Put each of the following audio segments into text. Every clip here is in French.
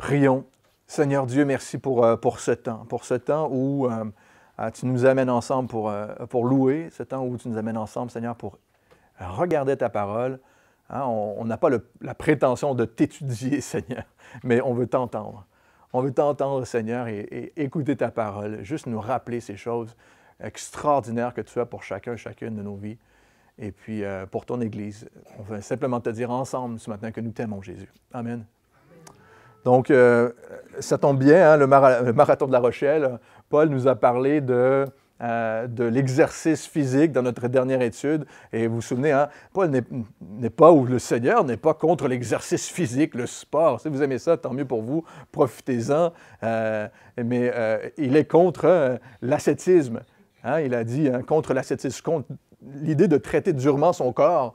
Prions. Seigneur Dieu, merci pour ce temps où tu nous amènes ensemble pour louer, ce temps où tu nous amènes ensemble, Seigneur, pour regarder ta parole. Hein, on n'a pas la prétention de t'étudier, Seigneur, mais on veut t'entendre. On veut t'entendre, Seigneur, et écouter ta parole, juste nous rappeler ces choses extraordinaires que tu as pour chacune de nos vies. Et puis, pour ton Église, on veut simplement te dire ensemble ce matin que nous t'aimons, Jésus. Amen. Donc, ça tombe bien, hein, le marathon de La Rochelle. Paul nous a parlé de l'exercice physique dans notre dernière étude. Et vous vous souvenez, hein, Paul n'est pas, ou le Seigneur n'est pas contre l'exercice physique, le sport. Si vous aimez ça, tant mieux pour vous, profitez-en. Mais il est contre l'ascétisme. Hein, il a dit hein, contre l'ascétisme, contre l'idée de traiter durement son corps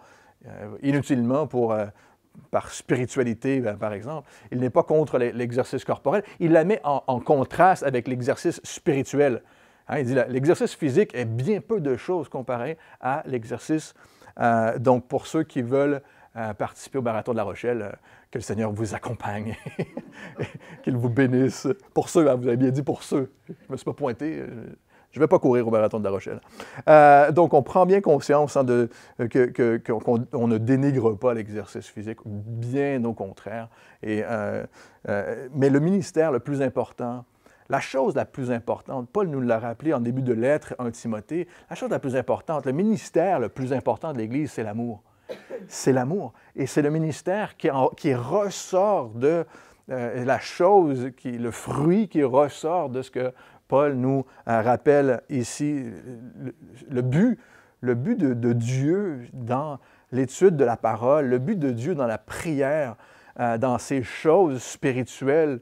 inutilement par spiritualité, par exemple. Il n'est pas contre l'exercice corporel. Il la met en contraste avec l'exercice spirituel. Hein, il dit l'exercice physique est bien peu de choses comparé à l'exercice. Donc, pour ceux qui veulent participer au marathon de La Rochelle, que le Seigneur vous accompagne, qu'il vous bénisse. Pour ceux, hein, vous avez bien dit pour ceux. Je ne me suis pas pointé. Je ne vais pas courir au marathon de La Rochelle. Donc, on prend bien conscience hein, qu'on ne dénigre pas l'exercice physique, bien au contraire. Mais le ministère le plus important, la chose la plus importante, Paul nous l'a rappelé en début de lettre, 1 Timothée, la chose la plus importante, le ministère le plus important de l'Église, c'est l'amour. C'est l'amour. Et c'est le ministère qui ressort de la chose, le fruit qui ressort de ce que Paul nous rappelle ici, le but de Dieu dans l'étude de la parole, le but de Dieu dans la prière, dans ces choses spirituelles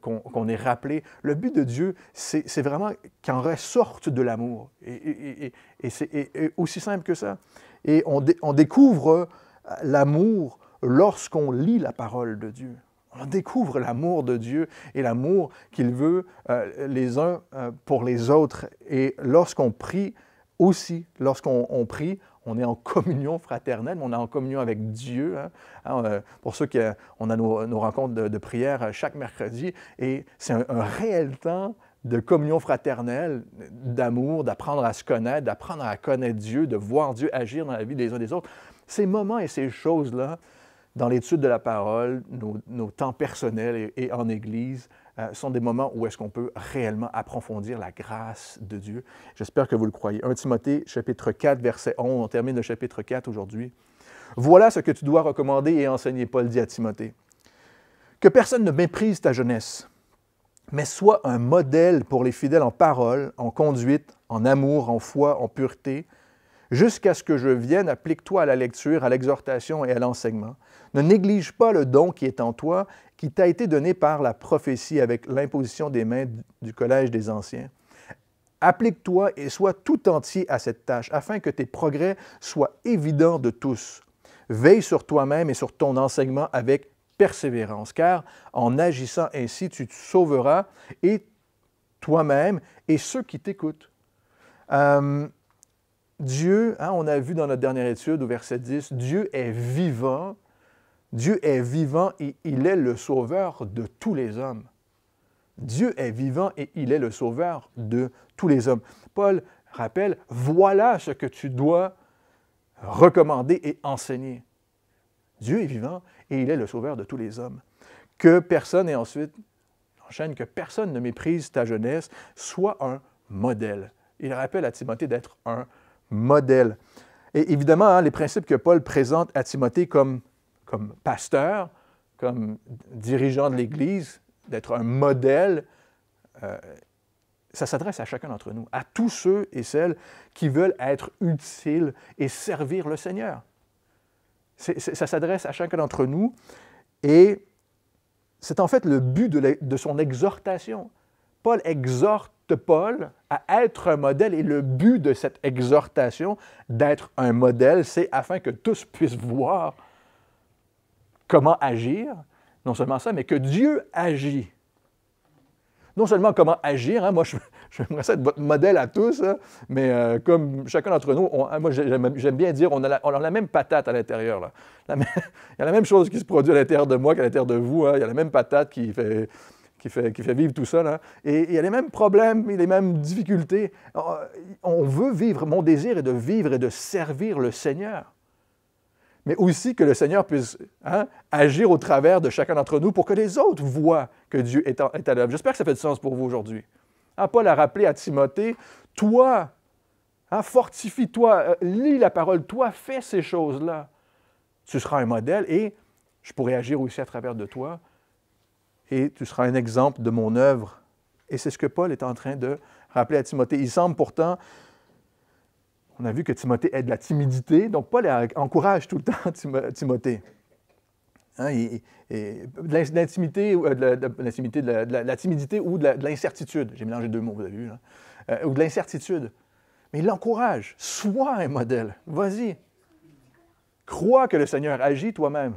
qu'on est rappelé. Le but de Dieu, c'est vraiment qu'en ressorte de l'amour. Et c'est aussi simple que ça. Et on découvre l'amour lorsqu'on lit la parole de Dieu. On découvre l'amour de Dieu et l'amour qu'il veut les uns pour les autres. Et lorsqu'on prie aussi, lorsqu'on prie, on est en communion fraternelle, on est en communion avec Dieu. Hein. Pour ceux qui on a nos rencontres de prière chaque mercredi, et c'est un réel temps de communion fraternelle, d'amour, d'apprendre à se connaître, d'apprendre à connaître Dieu, de voir Dieu agir dans la vie des uns des autres. Ces moments et ces choses-là, dans l'étude de la parole, nos temps personnels et en Église, sont des moments où est-ce qu'on peut réellement approfondir la grâce de Dieu. J'espère que vous le croyez. 1 Timothée, chapitre 4, verset 11. On termine le chapitre 4 aujourd'hui. « Voilà ce que tu dois recommander et enseigner, Paul dit à Timothée. Que personne ne méprise ta jeunesse, mais sois un modèle pour les fidèles en parole, en conduite, en amour, en foi, en pureté. Jusqu'à ce que je vienne, applique-toi à la lecture, à l'exhortation et à l'enseignement. Ne néglige pas le don qui est en toi, qui t'a été donné par la prophétie avec l'imposition des mains du collège des anciens. Applique-toi et sois tout entier à cette tâche, afin que tes progrès soient évidents de tous. Veille sur toi-même et sur ton enseignement avec persévérance, car en agissant ainsi, tu te sauveras et toi-même et ceux qui t'écoutent. » Dieu, hein, on a vu dans notre dernière étude au verset 10, Dieu est vivant et il est le sauveur de tous les hommes. Dieu est vivant et il est le sauveur de tous les hommes. Paul rappelle, voilà ce que tu dois recommander et enseigner. Dieu est vivant et il est le sauveur de tous les hommes. Que personne, et ensuite, enchaîne, que personne ne méprise ta jeunesse, soit un modèle. Il rappelle à Timothée d'être un modèle. Et évidemment, hein, les principes que Paul présente à Timothée comme pasteur, comme dirigeant de l'Église, d'être un modèle, ça s'adresse à chacun d'entre nous, à tous ceux et celles qui veulent être utiles et servir le Seigneur. Ça s'adresse à chacun d'entre nous et c'est en fait le but de son exhortation. Paul exhorte Paul à être un modèle et le but de cette exhortation d'être un modèle, c'est afin que tous puissent voir comment agir, non seulement ça, mais que Dieu agit. non seulement comment agir, hein, moi j'aimerais ça être votre modèle à tous, hein, mais comme chacun d'entre nous, moi j'aime bien dire, on a la même patate à l'intérieur. Là. Il y a la même chose qui se produit à l'intérieur de moi qu'à l'intérieur de vous. Hein. Il y a la même patate qui fait vivre tout ça. Là. Et il y a les mêmes problèmes, les mêmes difficultés. On veut vivre, mon désir est de vivre et de servir le Seigneur. Mais aussi que le Seigneur puisse agir au travers de chacun d'entre nous pour que les autres voient que Dieu est à l'œuvre. J'espère que ça fait du sens pour vous aujourd'hui. Paul a rappelé à Timothée, toi, fortifie-toi, lis la parole, toi, fais ces choses-là. Tu seras un modèle et je pourrai agir aussi à travers de toi et tu seras un exemple de mon œuvre. Et c'est ce que Paul est en train de rappeler à Timothée. Il semble pourtant... On a vu que Timothée a de la timidité, donc Paul encourage tout le temps Timothée. De la timidité ou de l'incertitude. J'ai mélangé deux mots, vous avez vu. Ou de l'incertitude. Mais il l'encourage. Sois un modèle. Vas-y. Crois que le Seigneur agit toi-même.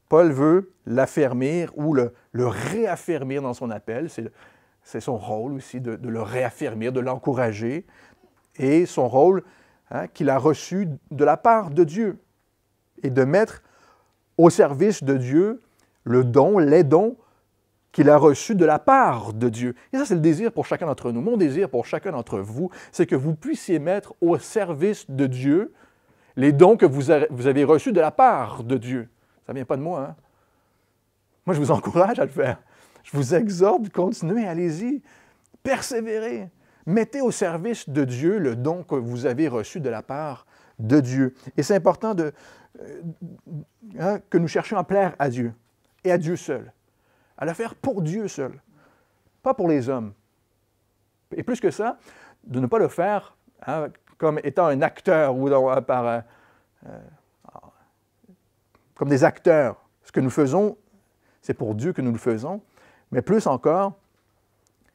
Paul veut l'affermir ou le réaffirmer dans son appel. C'est son rôle aussi de le réaffirmer, de l'encourager. Et son rôle qu'il a reçu de la part de Dieu et de mettre au service de Dieu les dons qu'il a reçus de la part de Dieu. Et ça, c'est le désir pour chacun d'entre nous. Mon désir pour chacun d'entre vous, c'est que vous puissiez mettre au service de Dieu les dons que vous avez reçus de la part de Dieu. Ça ne vient pas de moi, hein? Moi, je vous encourage à le faire. Je vous exhorte, continuez, allez-y, persévérez. Mettez au service de Dieu le don que vous avez reçu de la part de Dieu. Et c'est important que nous cherchions à plaire à Dieu et à Dieu seul. À le faire pour Dieu seul, pas pour les hommes. Et plus que ça, de ne pas le faire comme étant un acteur ou comme des acteurs. Ce que nous faisons, c'est pour Dieu que nous le faisons, mais plus encore,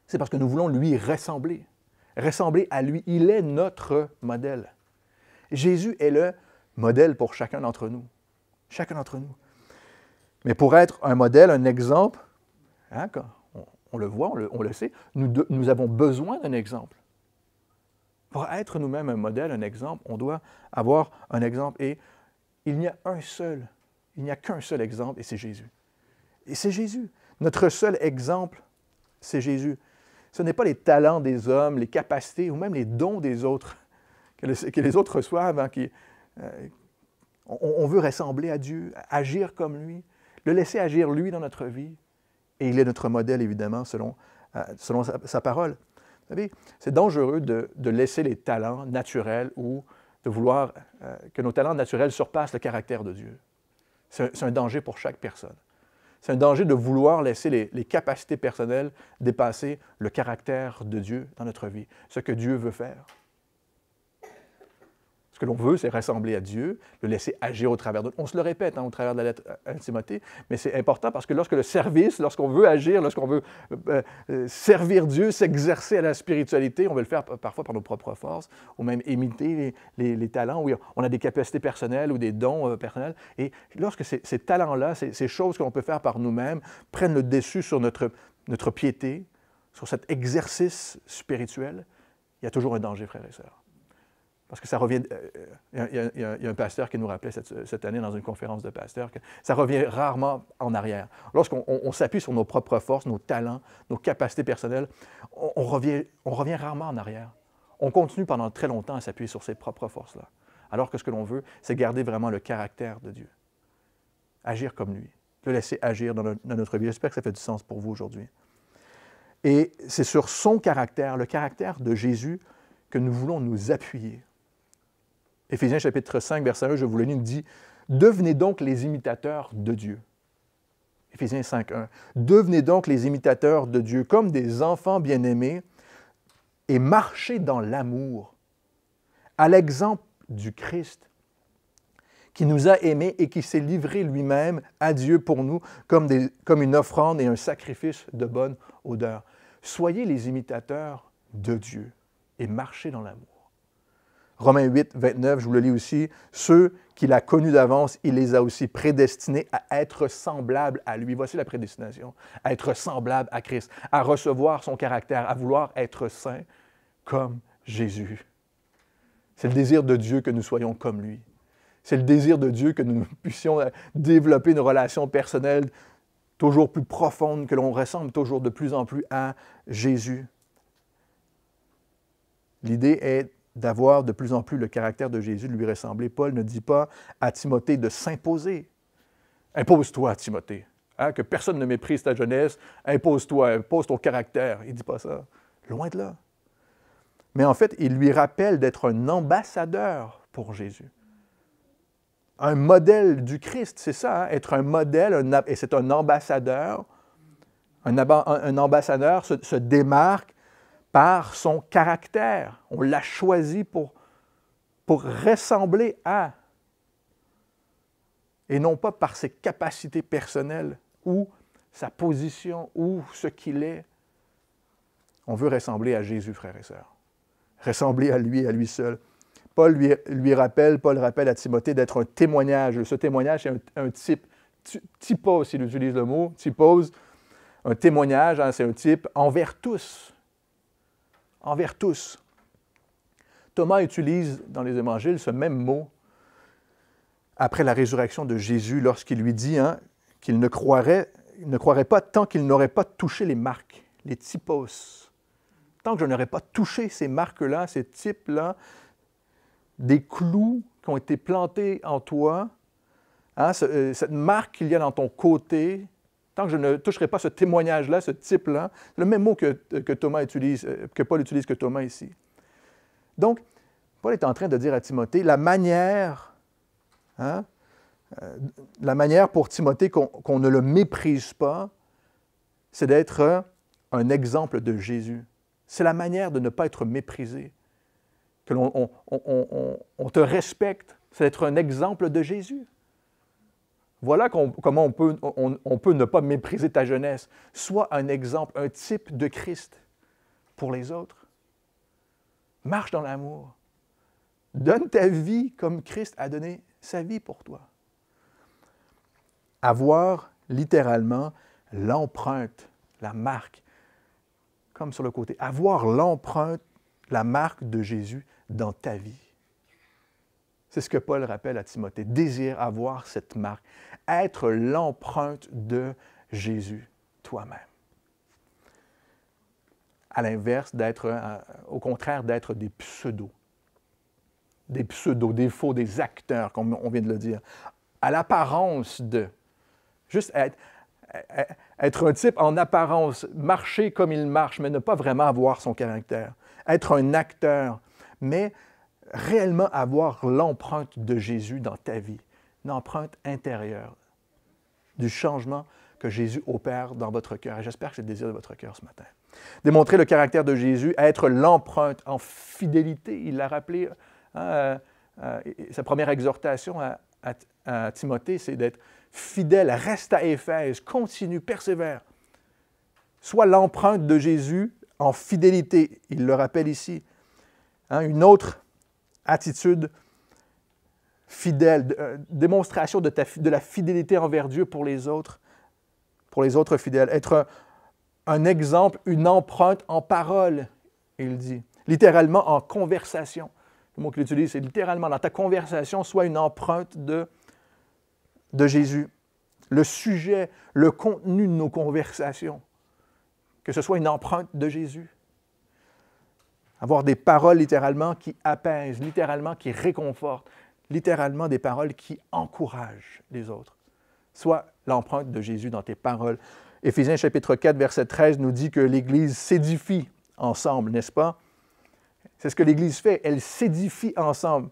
c'est parce que nous voulons lui ressembler. Ressembler à lui. Il est notre modèle. Jésus est le modèle pour chacun d'entre nous. Chacun d'entre nous. Mais pour être un modèle, un exemple, on le voit, on le sait, nous avons besoin d'un exemple. Pour être nous-mêmes un modèle, un exemple, on doit avoir un exemple. Et il n'y a qu'un seul exemple, et c'est Jésus. Et c'est Jésus. Notre seul exemple, c'est Jésus. Ce n'est pas les talents des hommes, les capacités ou même les dons des autres que les autres reçoivent. On veut ressembler à Dieu, agir comme lui, le laisser agir lui dans notre vie. Et il est notre modèle, évidemment, selon sa parole. Vous savez, c'est dangereux de laisser les talents naturels ou de vouloir que nos talents naturels surpassent le caractère de Dieu. C'est un danger pour chaque personne. C'est un danger de vouloir laisser les capacités personnelles dépasser le caractère de Dieu dans notre vie, ce que Dieu veut faire. Ce que l'on veut, c'est ressembler à Dieu, le laisser agir au travers d'autres. On se le répète au travers de la lettre à Timothée, mais c'est important parce que lorsqu'on veut agir, lorsqu'on veut servir Dieu, s'exercer à la spiritualité, on veut le faire parfois par nos propres forces, ou même imiter les talents, où on a des capacités personnelles ou des dons personnels. Et lorsque ces talents-là, ces choses que l'on peut faire par nous-mêmes, prennent le dessus sur notre piété, sur cet exercice spirituel, il y a toujours un danger, frères et sœurs. Parce que ça revient, il y a un pasteur qui nous rappelait cette année dans une conférence de pasteurs que ça revient rarement en arrière. Lorsqu'on s'appuie sur nos propres forces, nos talents, nos capacités personnelles, on revient rarement en arrière. On continue pendant très longtemps à s'appuyer sur ses propres forces-là. Alors que ce que l'on veut, c'est garder vraiment le caractère de Dieu. Agir comme lui. Le laisser agir dans notre vie. J'espère que ça fait du sens pour vous aujourd'hui. Et c'est sur son caractère, le caractère de Jésus, que nous voulons nous appuyer. Éphésiens chapitre 5, verset 1, je vous le lis, nous dit « Devenez donc les imitateurs de Dieu. » Éphésiens 5, 1. « Devenez donc les imitateurs de Dieu comme des enfants bien-aimés et marchez dans l'amour, à l'exemple du Christ, qui nous a aimés et qui s'est livré lui-même à Dieu pour nous comme une offrande et un sacrifice de bonne odeur. Soyez les imitateurs de Dieu et marchez dans l'amour. » Romains 8, 29, je vous le lis aussi. Ceux qu'il a connus d'avance, il les a aussi prédestinés à être semblables à lui. Voici la prédestination. À être semblable à Christ, à recevoir son caractère, à vouloir être saint comme Jésus. C'est le désir de Dieu que nous soyons comme lui. C'est le désir de Dieu que nous puissions développer une relation personnelle toujours plus profonde, que l'on ressemble toujours de plus en plus à Jésus. L'idée est d'avoir de plus en plus le caractère de Jésus, de lui ressembler. Paul ne dit pas à Timothée de s'imposer. Impose-toi, Timothée. Hein, que personne ne méprise ta jeunesse. Impose-toi, impose ton caractère. Il ne dit pas ça. Loin de là. Mais en fait, il lui rappelle d'être un ambassadeur pour Jésus. Un modèle du Christ, c'est ça, hein? Être un modèle, et c'est un ambassadeur. Un ambassadeur se démarque par son caractère. On l'a choisi pour ressembler à, et non pas par ses capacités personnelles ou sa position ou ce qu'il est. On veut ressembler à Jésus, frères et sœurs. Ressembler à lui seul. Paul rappelle à Timothée d'être un témoignage. Ce témoignage, c'est un type. Typos, il utilise le mot. Typos, un témoignage, hein, c'est un type envers tous. Envers tous. Thomas utilise dans les évangiles ce même mot après la résurrection de Jésus lorsqu'il lui dit hein, qu'il ne croirait pas tant qu'il n'aurait pas touché les marques, les typos. Tant que je n'aurais pas touché ces marques-là, ces types-là, des clous qui ont été plantés en toi, hein, cette marque qu'il y a dans ton côté, tant que je ne toucherai pas ce témoignage-là, ce type-là, c'est le même mot que Thomas utilise, que Paul utilise que Thomas ici. Donc, Paul est en train de dire à Timothée, la manière pour Timothée qu'on ne le méprise pas, c'est d'être un exemple de Jésus. C'est la manière de ne pas être méprisé. Que on te respecte, c'est d'être un exemple de Jésus. Voilà comment on peut ne pas mépriser ta jeunesse. Sois un exemple, un type de Christ pour les autres. Marche dans l'amour. Donne ta vie comme Christ a donné sa vie pour toi. Avoir littéralement l'empreinte, la marque, comme sur le côté. Avoir l'empreinte, la marque de Jésus dans ta vie. C'est ce que Paul rappelle à Timothée. Désire avoir cette marque. Être l'empreinte de Jésus toi-même. À l'inverse, au contraire, d'être des pseudos. Des pseudos, des faux, des acteurs, comme on vient de le dire. À l'apparence de. Juste être un type en apparence, marcher comme il marche, mais ne pas vraiment avoir son caractère. Être un acteur, mais réellement avoir l'empreinte de Jésus dans ta vie, une empreinte intérieure, du changement que Jésus opère dans votre cœur. Et j'espère que c'est le désir de votre cœur ce matin. Démontrer le caractère de Jésus, être l'empreinte en fidélité. Il l'a rappelé, sa première exhortation à Timothée, c'est d'être fidèle, reste à Éphèse, continue, persévère. Sois l'empreinte de Jésus en fidélité. Il le rappelle ici. Une autre attitude fidèle, démonstration de la fidélité envers Dieu pour les autres fidèles. Être un exemple, une empreinte en parole, il dit. Littéralement en conversation. Le mot qu'il utilise, c'est littéralement dans ta conversation, soit une empreinte de Jésus. Le sujet, le contenu de nos conversations, que ce soit une empreinte de Jésus. Avoir des paroles littéralement qui apaisent, littéralement qui réconfortent, littéralement des paroles qui encouragent les autres. Soit l'empreinte de Jésus dans tes paroles. Éphésiens chapitre 4, verset 13 nous dit que l'Église s'édifie ensemble, n'est-ce pas? C'est ce que l'Église fait, elle s'édifie ensemble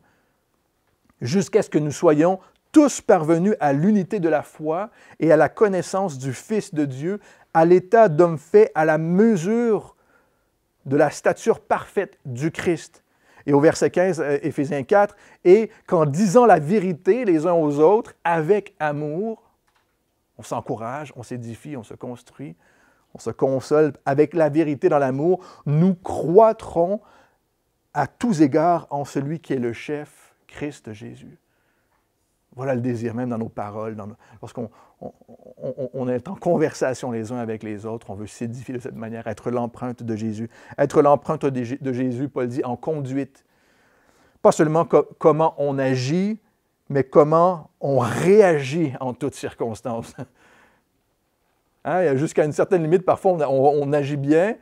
jusqu'à ce que nous soyons tous parvenus à l'unité de la foi et à la connaissance du Fils de Dieu, à l'état d'homme fait à la mesure de la stature parfaite du Christ. Et au verset 15, Éphésiens 4, « Et qu'en disant la vérité les uns aux autres, avec amour, on s'encourage, on s'édifie, on se construit, on se console avec la vérité dans l'amour, nous croîtrons à tous égards en celui qui est le chef, Christ Jésus. Voilà le désir, même dans nos paroles. Lorsqu'on est en conversation les uns avec les autres, on veut s'édifier de cette manière, être l'empreinte de Jésus. Être l'empreinte de Jésus, Paul dit, en conduite. Pas seulement comment on agit, mais comment on réagit en toutes circonstances. Hein, jusqu'à une certaine limite, parfois on agit bien,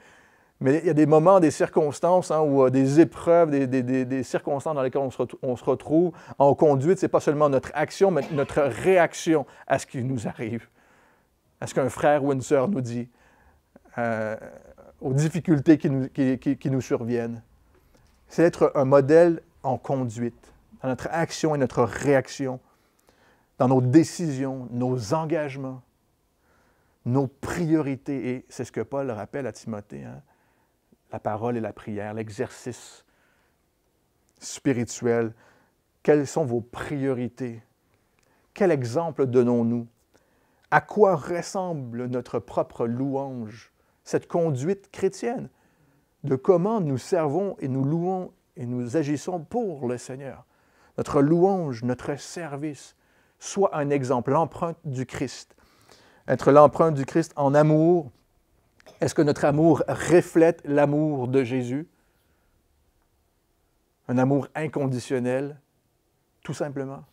mais il y a des moments, des circonstances, ou des épreuves, des circonstances dans lesquelles on se retrouve en conduite. Ce n'est pas seulement notre action, mais notre réaction à ce qui nous arrive, à ce qu'un frère ou une sœur nous dit, aux difficultés qui nous surviennent. C'est être un modèle en conduite, dans notre action et notre réaction, dans nos décisions, nos engagements, nos priorités. Et c'est ce que Paul rappelle à Timothée, hein? La parole et la prière, l'exercice spirituel. Quelles sont vos priorités? Quel exemple donnons-nous? À quoi ressemble notre propre louange, cette conduite chrétienne? De comment nous servons et nous louons et nous agissons pour le Seigneur. Notre louange, notre service, soit un exemple, l'empreinte du Christ. Être l'empreinte du Christ en amour. Est-ce que notre amour reflète l'amour de Jésus? Un amour inconditionnel, tout simplement,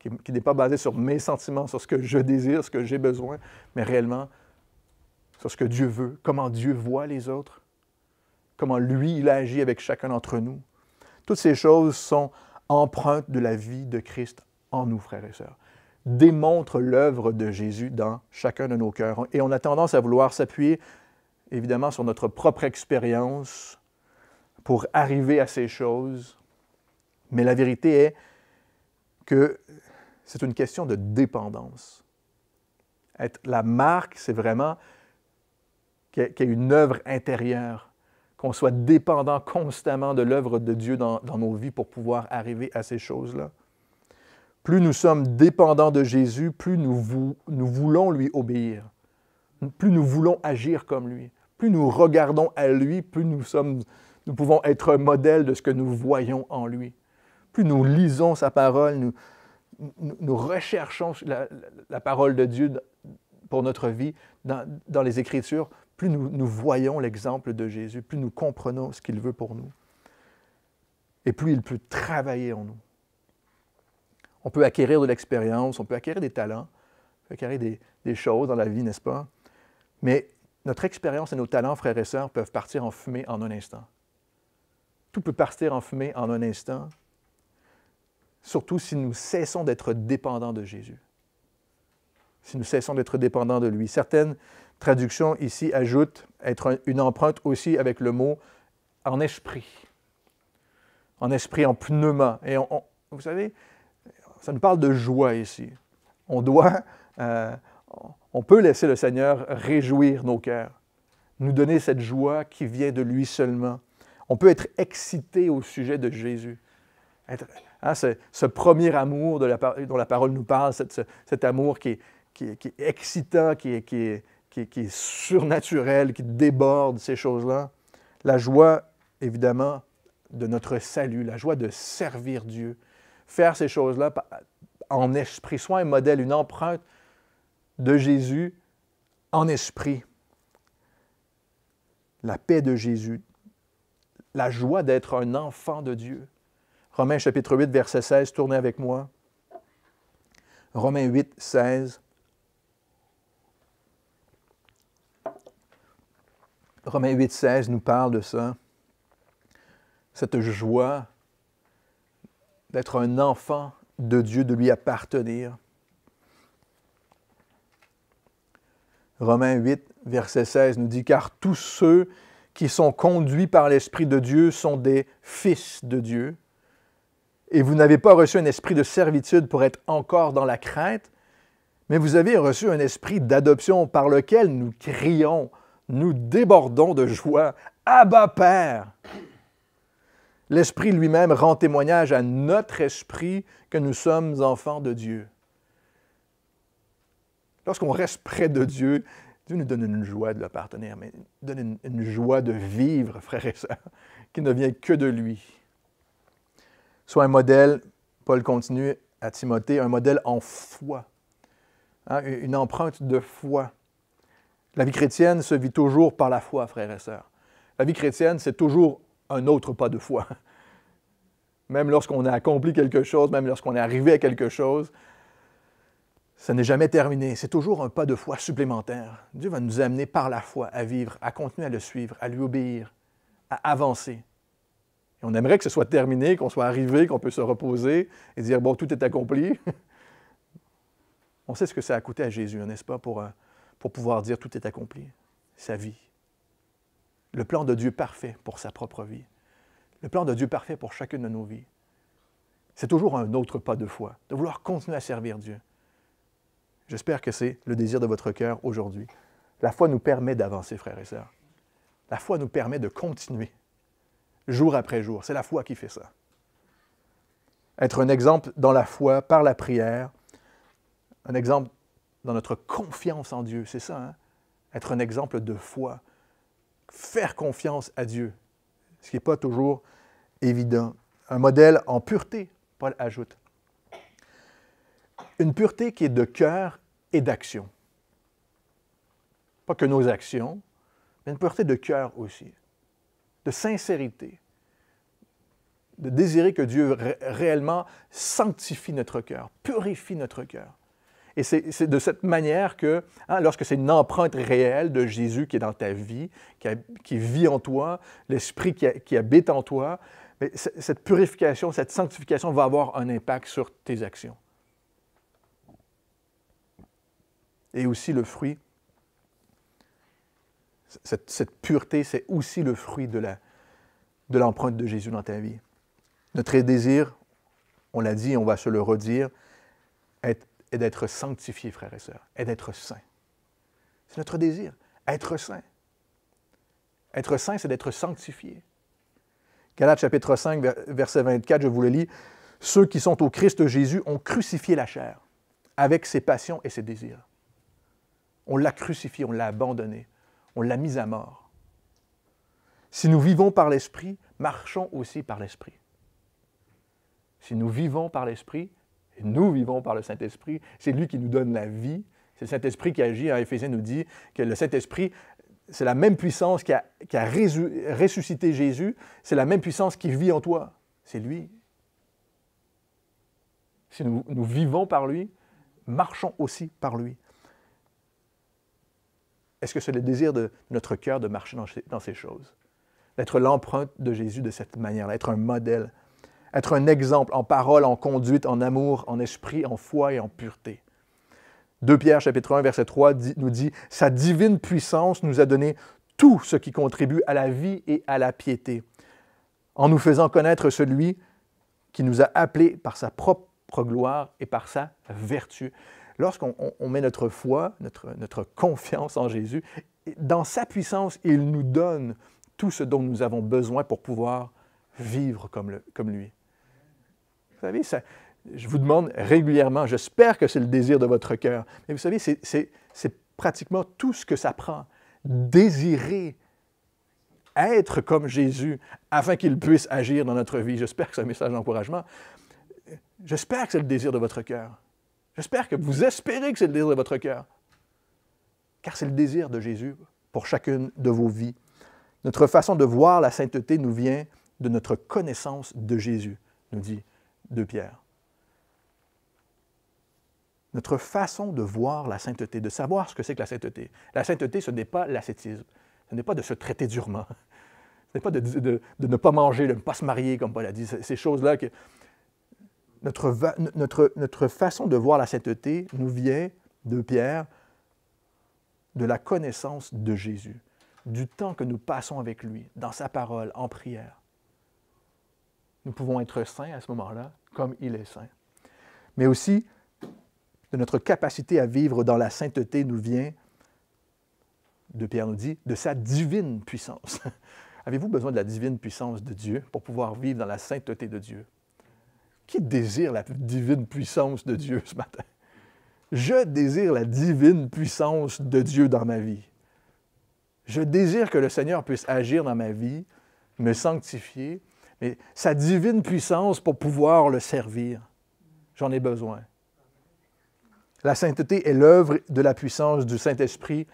qui n'est pas basé sur mes sentiments, sur ce que je désire, ce que j'ai besoin, mais réellement sur ce que Dieu veut, comment Dieu voit les autres, comment lui, il agit avec chacun d'entre nous. Toutes ces choses sont empreintes de la vie de Christ en nous, frères et sœurs. Démontrent l'œuvre de Jésus dans chacun de nos cœurs. Et on a tendance à vouloir s'appuyer, évidemment, sur notre propre expérience pour arriver à ces choses. Mais la vérité est que c'est une question de dépendance. La marque, c'est vraiment qu'il y ait une œuvre intérieure, qu'on soit dépendant constamment de l'œuvre de Dieu dans nos vies pour pouvoir arriver à ces choses-là. Plus nous sommes dépendants de Jésus, plus nous voulons lui obéir, plus nous voulons agir comme lui, plus nous regardons à lui, plus nous pouvons être un modèle de ce que nous voyons en lui. Plus nous lisons sa parole, nous recherchons la parole de Dieu pour notre vie dans les Écritures, plus nous voyons l'exemple de Jésus, plus nous comprenons ce qu'il veut pour nous. Et plus il peut travailler en nous. On peut acquérir de l'expérience, on peut acquérir des talents, on peut acquérir des choses dans la vie, n'est-ce pas? Mais notre expérience et nos talents, frères et sœurs, peuvent partir en fumée en un instant. Tout peut partir en fumée en un instant, surtout si nous cessons d'être dépendants de Jésus. Si nous cessons d'être dépendants de lui. Certaines traductions ici ajoutent être une empreinte aussi avec le mot en esprit. En esprit, en pneuma. Et vous savez, ça nous parle de joie ici. On peut laisser le Seigneur réjouir nos cœurs, nous donner cette joie qui vient de lui seulement. On peut être excité au sujet de Jésus. Ce premier amour dont la parole nous parle, cet amour qui est excitant, qui est surnaturel, qui déborde ces choses-là. La joie, évidemment, de notre salut, la joie de servir Dieu. Faire ces choses-là en esprit, soit un modèle, une empreinte de Jésus en esprit. La paix de Jésus, la joie d'être un enfant de Dieu. Romains chapitre 8, verset 16, tournez avec moi. Romains 8, 16. Romains 8, 16 nous parle de ça. Cette joie d'être un enfant de Dieu, de lui appartenir. Romains 8, verset 16 nous dit « Car tous ceux qui sont conduits par l'Esprit de Dieu sont des fils de Dieu. Et vous n'avez pas reçu un esprit de servitude pour être encore dans la crainte, mais vous avez reçu un esprit d'adoption par lequel nous crions, nous débordons de joie. Abba, Père! » L'Esprit lui-même rend témoignage à notre esprit que nous sommes enfants de Dieu. Lorsqu'on reste près de Dieu, Dieu nous donne une joie de l'appartenir, mais il nous donne une joie de vivre, frères et sœurs, qui ne vient que de lui. Sois un modèle, Paul continue à Timothée, un modèle en foi, hein, une empreinte de foi. La vie chrétienne se vit toujours par la foi, frères et sœurs. La vie chrétienne, c'est toujours un autre pas de foi. Même lorsqu'on a accompli quelque chose, même lorsqu'on est arrivé à quelque chose, ça n'est jamais terminé. C'est toujours un pas de foi supplémentaire. Dieu va nous amener par la foi à vivre, à continuer à le suivre, à lui obéir, à avancer. Et on aimerait que ce soit terminé, qu'on soit arrivé, qu'on peut se reposer et dire, bon, tout est accompli. On sait ce que ça a coûté à Jésus, n'est-ce pas, pour pouvoir dire tout est accompli. Sa vie. Le plan de Dieu parfait pour sa propre vie. Le plan de Dieu parfait pour chacune de nos vies. C'est toujours un autre pas de foi, de vouloir continuer à servir Dieu. J'espère que c'est le désir de votre cœur aujourd'hui. La foi nous permet d'avancer, frères et sœurs. La foi nous permet de continuer, jour après jour. C'est la foi qui fait ça. Être un exemple dans la foi, par la prière, un exemple dans notre confiance en Dieu, c'est ça, hein? Être un exemple de foi, faire confiance à Dieu, ce qui n'est pas toujours évident. Un modèle en pureté, Paul ajoute. Une pureté qui est de cœur et d'action. Pas que nos actions, mais une pureté de cœur aussi, de sincérité, de désirer que Dieu réellement sanctifie notre cœur, purifie notre cœur. Et c'est de cette manière que, hein, lorsque c'est une empreinte réelle de Jésus qui est dans ta vie, qui vit en toi, l'Esprit qui habite en toi, mais cette purification, cette sanctification va avoir un impact sur tes actions. Et aussi le fruit, cette pureté, c'est aussi le fruit de l'empreinte de Jésus dans ta vie. Notre désir, on l'a dit, on va se le redire, est d'être sanctifié, frères et sœurs, est d'être saint. C'est notre désir, être saint. Être saint, c'est d'être sanctifié. Galates chapitre 5, verset 24, je vous le lis. « Ceux qui sont au Christ Jésus ont crucifié la chair avec ses passions et ses désirs. » On l'a crucifié, on l'a abandonné, on l'a mis à mort. Si nous vivons par l'Esprit, marchons aussi par l'Esprit. Si nous vivons par l'Esprit, et nous vivons par le Saint-Esprit, c'est lui qui nous donne la vie. C'est le Saint-Esprit qui agit. Éphésiens nous dit que le Saint-Esprit, c'est la même puissance qui a ressuscité Jésus, c'est la même puissance qui vit en toi. C'est lui. Si nous vivons par lui, marchons aussi par lui. Est-ce que c'est le désir de notre cœur de marcher dans ces choses? D'être l'empreinte de Jésus de cette manière-là, être un modèle, être un exemple en parole, en conduite, en amour, en esprit, en foi et en pureté. 2 Pierre, chapitre 1, verset 3, nous dit « Sa divine puissance nous a donné tout ce qui contribue à la vie et à la piété, en nous faisant connaître celui qui nous a appelés par sa propre gloire et par sa vertu. » Lorsqu'on met notre foi, notre confiance en Jésus, dans sa puissance, il nous donne tout ce dont nous avons besoin pour pouvoir vivre comme lui. Vous savez, je vous demande régulièrement, j'espère que c'est le désir de votre cœur, mais vous savez, c'est pratiquement tout ce que ça prend. Désirer être comme Jésus afin qu'il puisse agir dans notre vie. J'espère que c'est un message d'encouragement. J'espère que c'est le désir de votre cœur. J'espère que vous espérez que c'est le désir de votre cœur. Car c'est le désir de Jésus pour chacune de vos vies. Notre façon de voir la sainteté nous vient de notre connaissance de Jésus, nous dit 2 Pierre. Notre façon de voir la sainteté, de savoir ce que c'est que la sainteté. La sainteté, ce n'est pas l'ascétisme. Ce n'est pas de se traiter durement. Ce n'est pas de ne pas manger, de ne pas se marier, comme Paul a dit. Ces choses-là que... Notre façon de voir la sainteté nous vient, de Pierre, de la connaissance de Jésus, du temps que nous passons avec lui, dans sa parole, en prière. Nous pouvons être saints à ce moment-là, comme il est saint. Mais aussi, de notre capacité à vivre dans la sainteté nous vient, de Pierre nous dit, de sa divine puissance. Avez-vous besoin de la divine puissance de Dieu pour pouvoir vivre dans la sainteté de Dieu? Qui désire la divine puissance de Dieu ce matin? Je désire la divine puissance de Dieu dans ma vie. Je désire que le Seigneur puisse agir dans ma vie, me sanctifier, mais sa divine puissance pour pouvoir le servir. J'en ai besoin. La sainteté est l'œuvre de la puissance du Saint-Esprit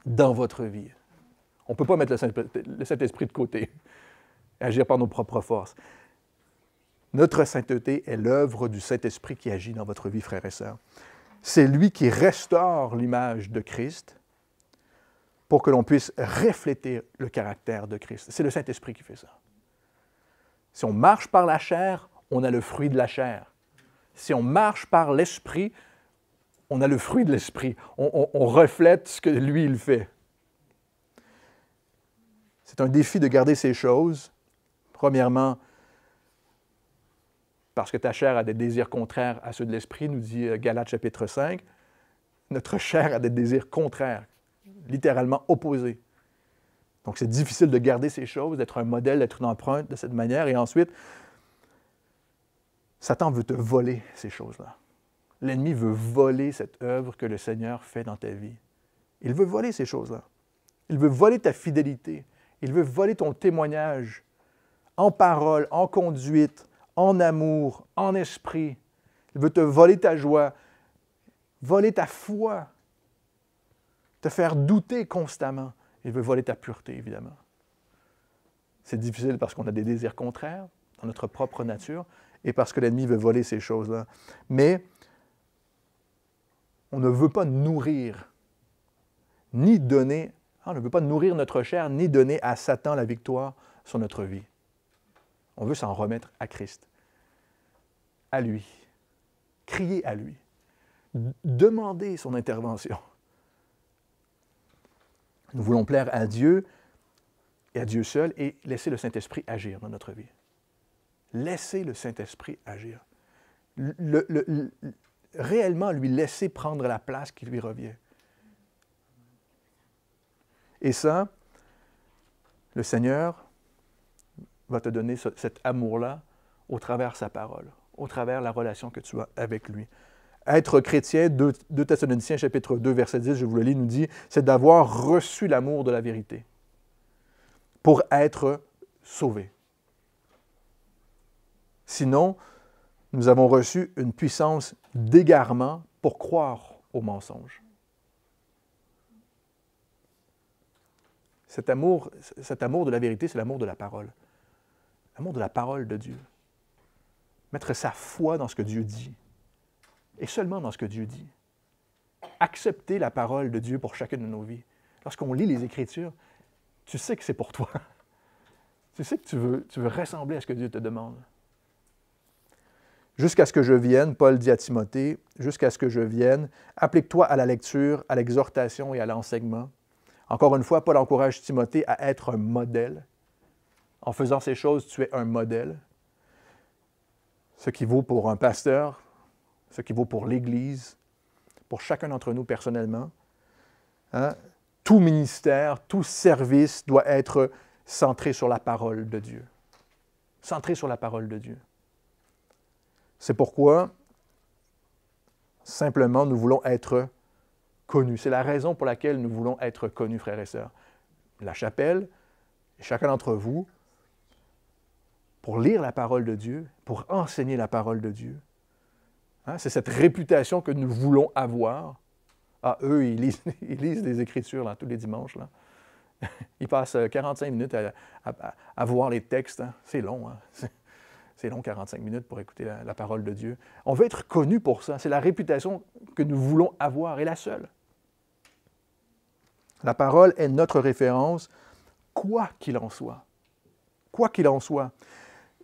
dans votre vie. On ne peut pas mettre le Saint-Esprit de côté, agir par nos propres forces. Notre sainteté est l'œuvre du Saint-Esprit qui agit dans votre vie, frères et sœurs. C'est lui qui restaure l'image de Christ pour que l'on puisse refléter le caractère de Christ. C'est le Saint-Esprit qui fait ça. Si on marche par la chair, on a le fruit de la chair. Si on marche par l'Esprit, on a le fruit de l'Esprit. On reflète ce que lui, il fait. C'est un défi de garder ces choses. Premièrement, parce que ta chair a des désirs contraires à ceux de l'Esprit, nous dit Galates chapitre 5. Notre chair a des désirs contraires, littéralement opposés. Donc, c'est difficile de garder ces choses, d'être un modèle, d'être une empreinte de cette manière. Et ensuite, Satan veut te voler ces choses-là. L'ennemi veut voler cette œuvre que le Seigneur fait dans ta vie. Il veut voler ces choses-là. Il veut voler ta fidélité. Il veut voler ton témoignage en parole, en conduite, en amour, en esprit. Il veut te voler ta joie, voler ta foi, te faire douter constamment. Il veut voler ta pureté, évidemment. C'est difficile parce qu'on a des désirs contraires dans notre propre nature et parce que l'ennemi veut voler ces choses-là. Mais on ne veut pas nourrir, ni donner, on ne veut pas nourrir notre chair, ni donner à Satan la victoire sur notre vie. On veut s'en remettre à Christ, à lui, crier à lui, demander son intervention. Nous voulons plaire à Dieu et à Dieu seul et laisser le Saint-Esprit agir dans notre vie. Laisser le Saint-Esprit agir. Réellement lui laisser prendre la place qui lui revient. Et ça, le Seigneur va te donner cet amour-là au travers de sa parole, au travers de la relation que tu as avec lui. Être chrétien, 2 Thessaloniciens chapitre 2, verset 10, je vous le lis, nous dit, c'est d'avoir reçu l'amour de la vérité pour être sauvé. Sinon, nous avons reçu une puissance d'égarement pour croire au mensonge. Cet amour de la vérité, c'est l'amour de la parole. L'amour de la parole de Dieu. Mettre sa foi dans ce que Dieu dit. Et seulement dans ce que Dieu dit. Accepter la parole de Dieu pour chacune de nos vies. Lorsqu'on lit les Écritures, tu sais que c'est pour toi. Tu sais que tu veux ressembler à ce que Dieu te demande. Jusqu'à ce que je vienne, Paul dit à Timothée, jusqu'à ce que je vienne, applique-toi à la lecture, à l'exhortation et à l'enseignement. Encore une fois, Paul encourage Timothée à être un modèle. En faisant ces choses, tu es un modèle. Ce qui vaut pour un pasteur, ce qui vaut pour l'Église, pour chacun d'entre nous personnellement. Hein? Tout ministère, tout service doit être centré sur la parole de Dieu. Centré sur la parole de Dieu. C'est pourquoi, simplement, nous voulons être connus. C'est la raison pour laquelle nous voulons être connus, frères et sœurs. La chapelle, et chacun d'entre vous, pour lire la parole de Dieu, pour enseigner la parole de Dieu. Hein? C'est cette réputation que nous voulons avoir. Ah, eux, ils lisent les Écritures là, tous les dimanches. Là. Ils passent 45 minutes à voir les textes. Hein? C'est long. Hein? C'est long, 45 minutes pour écouter la parole de Dieu. On veut être connus pour ça. C'est la réputation que nous voulons avoir, et la seule. La parole est notre référence, quoi qu'il en soit. Quoi qu'il en soit.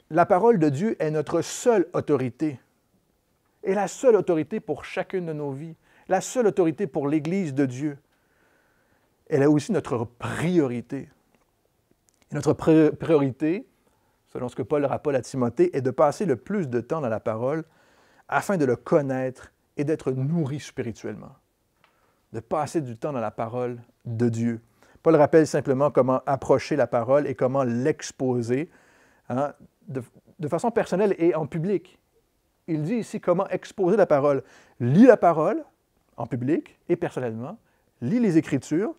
La parole de Dieu est notre seule autorité. Et la seule autorité pour chacune de nos vies. La seule autorité pour l'Église de Dieu. Elle est aussi notre priorité. Et notre priorité, selon ce que Paul rappelle à Timothée, est de passer le plus de temps dans la parole afin de le connaître et d'être nourri spirituellement. De passer du temps dans la parole de Dieu. Paul rappelle simplement comment approcher la parole et comment l'exposer, hein, de façon personnelle et en public. il dit ici comment exposer la parole. Lis la parole en public et personnellement. Lis les Écritures.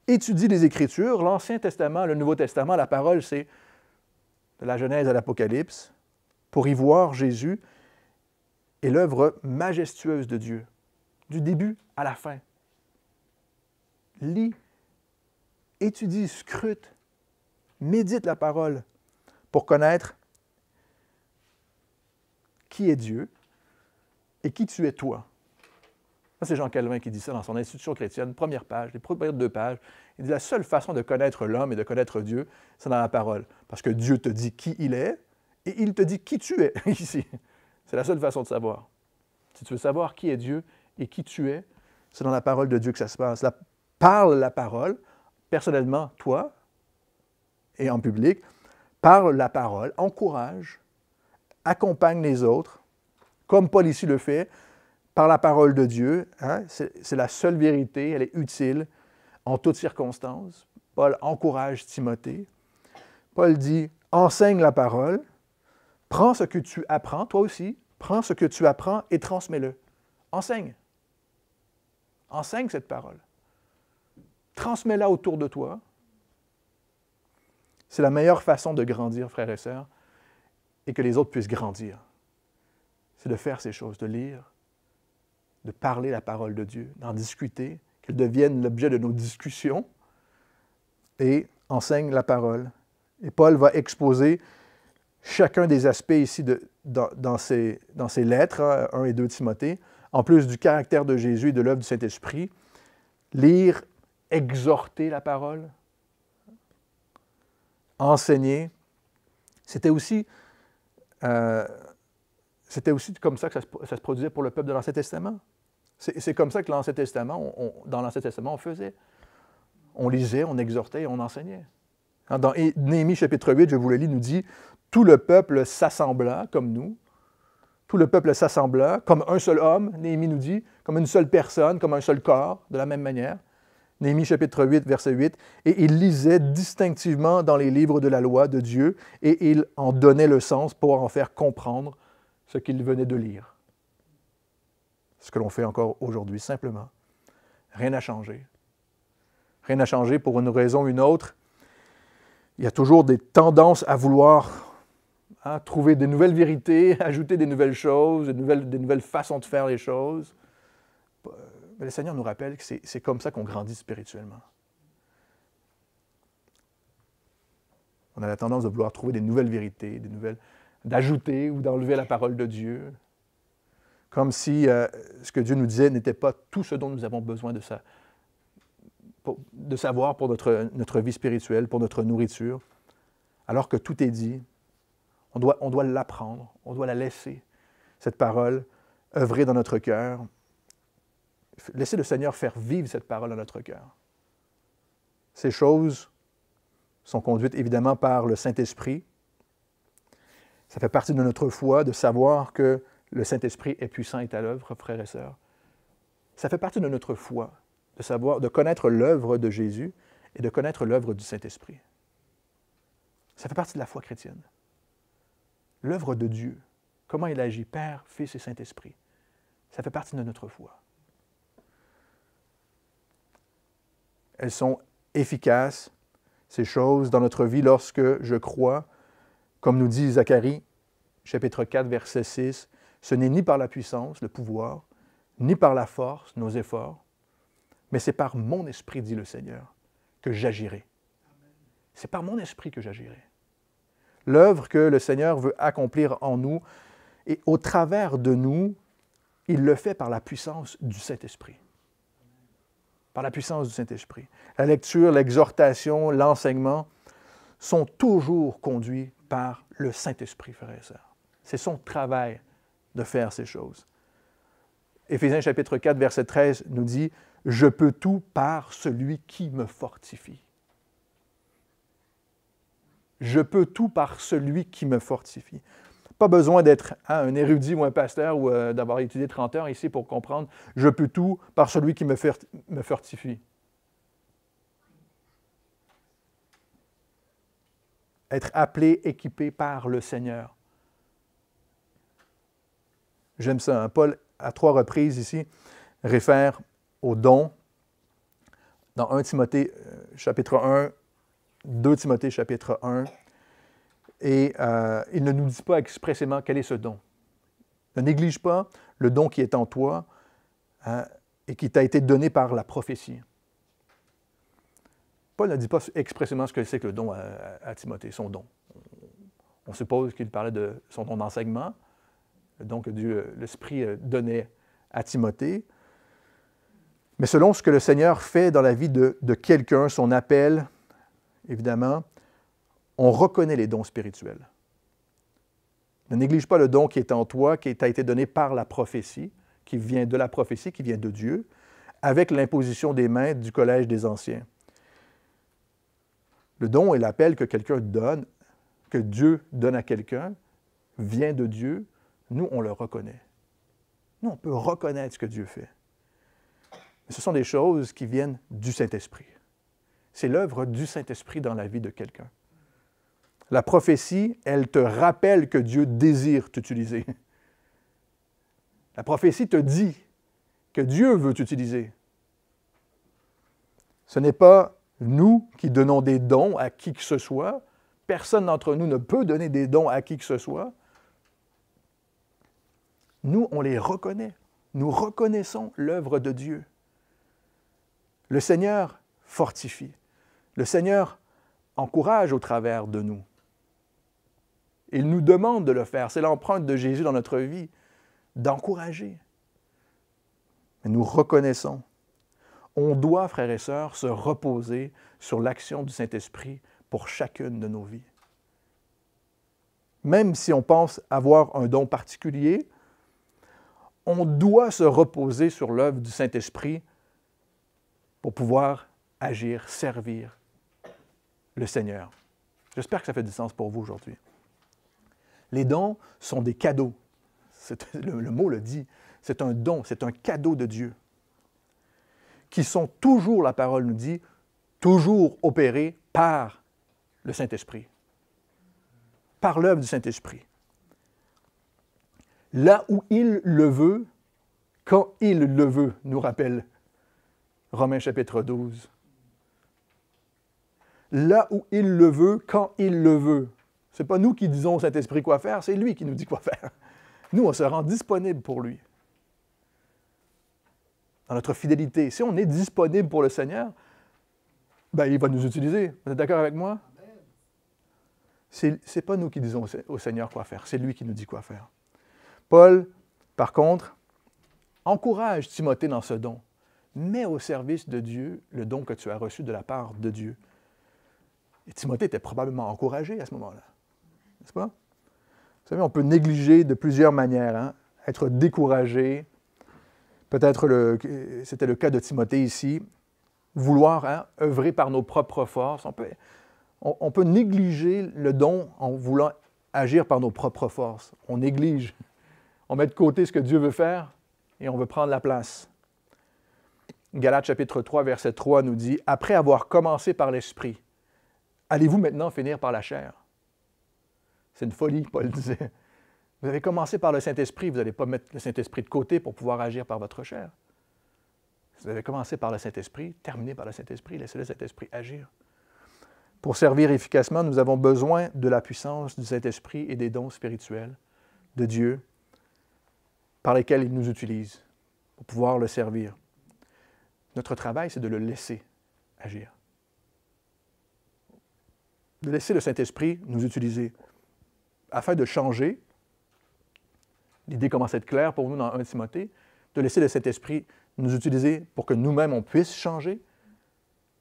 Étudie les Écritures. L'Ancien Testament, le Nouveau Testament, la parole, c'est de la Genèse à l'Apocalypse, pour y voir Jésus et l'œuvre majestueuse de Dieu, du début à la fin. Lis, étudie, scrute, médite la parole pour connaître qui est Dieu et qui tu es toi. Ça, c'est Jean Calvin qui dit ça dans son Institution chrétienne, première page, les premières 2 pages. Il dit la seule façon de connaître l'homme et de connaître Dieu, c'est dans la parole. Parce que Dieu te dit qui il est et il te dit qui tu es ici. C'est la seule façon de savoir. Si tu veux savoir qui est Dieu et qui tu es, c'est dans la parole de Dieu que ça se passe. Parle la parole, personnellement, toi, et en public. Parle la parole, encourage, accompagne les autres, comme Paul ici le fait, par la parole de Dieu. Hein? C'est la seule vérité, elle est utile en toutes circonstances. Paul encourage Timothée. Paul dit, enseigne la parole, prends ce que tu apprends, toi aussi, prends ce que tu apprends et transmets-le. Enseigne. Enseigne cette parole. Transmets-la autour de toi. C'est la meilleure façon de grandir, frères et sœurs, et que les autres puissent grandir. C'est de faire ces choses, de lire, de parler la parole de Dieu, d'en discuter, qu'elle devienne l'objet de nos discussions, et enseigne la parole. Et Paul va exposer chacun des aspects ici dans ses lettres, 1 et 2 Timothée, en plus du caractère de Jésus et de l'œuvre du Saint-Esprit, lire, exhorter la parole, enseigner. C'était aussi comme ça que ça se produisait pour le peuple de l'Ancien Testament. C'est comme ça que l'Ancien Testament, dans l'Ancien Testament, on faisait. On lisait, on exhortait et on enseignait. Dans Néhémie chapitre 8, je vous le lis, nous dit « Tout le peuple s'assembla comme nous. Tout le peuple s'assembla comme un seul homme, Néhémie nous dit, comme une seule personne, comme un seul corps, de la même manière. » Néhémie chapitre 8, verset 8. « Et il lisait distinctivement dans les livres de la loi de Dieu, et il en donnait le sens pour en faire comprendre ce qu'il venait de lire. » Ce que l'on fait encore aujourd'hui, simplement. Rien n'a changé. Rien n'a changé pour une raison ou une autre. Il y a toujours des tendances à vouloir trouver des nouvelles vérités, ajouter des nouvelles choses, des nouvelles façons de faire les choses. Mais le Seigneur nous rappelle que c'est comme ça qu'on grandit spirituellement. On a la tendance de vouloir trouver des nouvelles vérités, d'ajouter ou d'enlever la parole de Dieu, comme si ce que Dieu nous disait n'était pas tout ce dont nous avons besoin de savoir pour notre vie spirituelle, pour notre nourriture, alors que tout est dit. On doit l'apprendre, on doit la laisser, cette parole, œuvrer dans notre cœur. Laisser le Seigneur faire vivre cette parole dans notre cœur. Ces choses sont conduites évidemment par le Saint-Esprit. Ça fait partie de notre foi de savoir que le Saint-Esprit est puissant et est à l'œuvre, frères et sœurs. Ça fait partie de notre foi de connaître l'œuvre de Jésus et de connaître l'œuvre du Saint-Esprit. Ça fait partie de la foi chrétienne. L'œuvre de Dieu, comment il agit, Père, Fils et Saint-Esprit, ça fait partie de notre foi. Elles sont efficaces, ces choses, dans notre vie lorsque je crois, comme nous dit Zacharie, chapitre 4, verset 6, « Ce n'est ni par la puissance, le pouvoir, ni par la force, nos efforts, mais c'est par mon esprit, dit le Seigneur, que j'agirai. » C'est par mon esprit que j'agirai. L'œuvre que le Seigneur veut accomplir en nous, et au travers de nous, il le fait par la puissance du Saint-Esprit. Par la puissance du Saint-Esprit. La lecture, l'exhortation, l'enseignement sont toujours conduits par le Saint-Esprit, frères et sœurs. C'est son travail de faire ces choses. Éphésiens chapitre 4, verset 13 nous dit « Je peux tout par celui qui me fortifie. » Je peux tout par celui qui me fortifie. Pas besoin d'être un érudit ou un pasteur ou d'avoir étudié 30 heures ici pour comprendre. Je peux tout par celui qui me fortifie. Être appelé, équipé par le Seigneur. J'aime ça. Hein? Paul, à 3 reprises ici, réfère aux dons. Dans 1 Timothée chapitre 1, 2 Timothée chapitre 1, et il ne nous dit pas expressément quel est ce don. Ne néglige pas le don qui est en toi hein, et qui t'a été donné par la prophétie. Paul ne dit pas expressément ce que c'est que le don à Timothée, son don. On suppose qu'il parlait de son don d'enseignement, le don que Dieu, l'Esprit donnait à Timothée. Mais selon ce que le Seigneur fait dans la vie de quelqu'un, son appel, évidemment, on reconnaît les dons spirituels. Ne néglige pas le don qui est en toi, qui t'a été donné par la prophétie, qui vient de la prophétie, qui vient de Dieu, avec l'imposition des mains du collège des anciens. Le don et l'appel que quelqu'un donne, que Dieu donne à quelqu'un, vient de Dieu. Nous, on le reconnaît. Nous, on peut reconnaître ce que Dieu fait. Mais ce sont des choses qui viennent du Saint-Esprit. C'est l'œuvre du Saint-Esprit dans la vie de quelqu'un. La prophétie, elle te rappelle que Dieu désire t'utiliser. La prophétie te dit que Dieu veut t'utiliser. Ce n'est pas nous qui donnons des dons à qui que ce soit. Personne d'entre nous ne peut donner des dons à qui que ce soit. Nous, on les reconnaît. Nous reconnaissons l'œuvre de Dieu. Le Seigneur fortifie. Le Seigneur encourage au travers de nous. Il nous demande de le faire. C'est l'empreinte de Jésus dans notre vie, d'encourager. Mais nous reconnaissons. On doit, frères et sœurs, se reposer sur l'action du Saint-Esprit pour chacune de nos vies. Même si on pense avoir un don particulier, on doit se reposer sur l'œuvre du Saint-Esprit pour pouvoir agir, servir le Seigneur. J'espère que ça fait du sens pour vous aujourd'hui. Les dons sont des cadeaux. Le mot le dit. C'est un don, c'est un cadeau de Dieu. Qui sont toujours, la parole nous dit, toujours opérés par le Saint-Esprit. Par l'œuvre du Saint-Esprit. Là où il le veut, quand il le veut, nous rappelle Romains chapitre 12. Là où il le veut, quand il le veut. Ce n'est pas nous qui disons au Saint-Esprit quoi faire, c'est lui qui nous dit quoi faire. Nous, on se rend disponible pour lui. Dans notre fidélité, si on est disponible pour le Seigneur, ben, il va nous utiliser. Vous êtes d'accord avec moi? Ce n'est pas nous qui disons au Seigneur quoi faire, c'est lui qui nous dit quoi faire. Paul, par contre, encourage Timothée dans ce don. Mets au service de Dieu le don que tu as reçu de la part de Dieu. Et Timothée était probablement encouragé à ce moment-là. N'est-ce pas? Vous savez, on peut négliger de plusieurs manières, hein? Être découragé. Peut-être c'était le cas de Timothée ici. Vouloir œuvrer par nos propres forces. On peut négliger le don en voulant agir par nos propres forces. On néglige. On met de côté ce que Dieu veut faire et on veut prendre la place. Galates chapitre 3, verset 3 nous dit « Après avoir commencé par l'Esprit, allez-vous maintenant finir par la chair? » C'est une folie, Paul disait. Vous avez commencé par le Saint-Esprit, vous n'allez pas mettre le Saint-Esprit de côté pour pouvoir agir par votre chair. Vous avez commencé par le Saint-Esprit, terminé par le Saint-Esprit, laissez le Saint-Esprit agir. Pour servir efficacement, nous avons besoin de la puissance du Saint-Esprit et des dons spirituels de Dieu par lesquels il nous utilise pour pouvoir le servir. Notre travail, c'est de le laisser agir. De laisser le Saint-Esprit nous utiliser afin de changer. L'idée commence à être claire pour nous dans 1 Timothée, de laisser le Saint-Esprit nous utiliser pour que nous-mêmes, on puisse changer